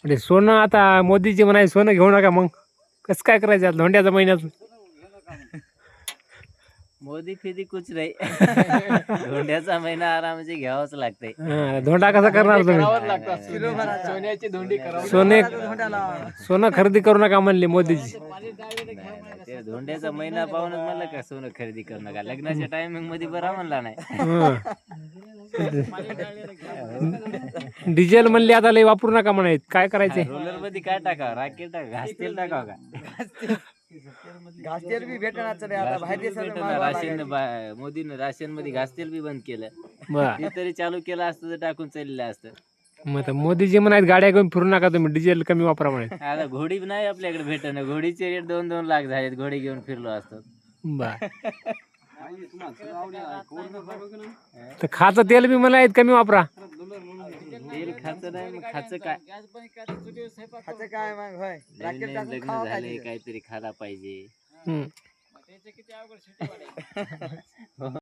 म्हणजे सोनं आता मोदीजी म्हणाय सोनं घेऊ नका, मग कसं काय करायचं आता धोंड्याच्या महिन्यात? मोदी फिदी कुछ नाही. धोंड्याचा महिना आरामाचे घ्यावाच लागतंय. धोंडा कसा करणार तुम्ही? सोने सोनं खरेदी करू नका म्हणले मोदीजी. ते धोंड्याचा महिना पाहूनच म्हणलं का सोनं खरेदी करू नका. लग्नाच्या टायमिंग मध्ये बरा म्हणला नाही. डिझेल म्हणले आता लय वापरू नका म्हणायत, काय करायचे? रोलर मध्ये काय टाकावं, राखेल टाका, घास तेल टाकावं का? मोदीनं राशन मध्ये घास तेल बी बंद केलं. ते तरी चालू केलं असतं तर टाकून चाललेलं असतं. मग आता मोदीजी म्हणायत गाड्या घेऊन फिरू नका तुम्ही, डिझेल कमी वापरा म्हणायत. आता घोडी नाही आपल्याकडे भेटणं. घोडीचे रेट 2-2 लाख झालेत. घोडी घेऊन फिरलो असतो. बर, तर खाचं तेल बी म्हणायत कमी वापरा. तेल खायचं नाही, मग खायचं काय? नवीन लग्न झाले, काहीतरी खायला पाहिजे.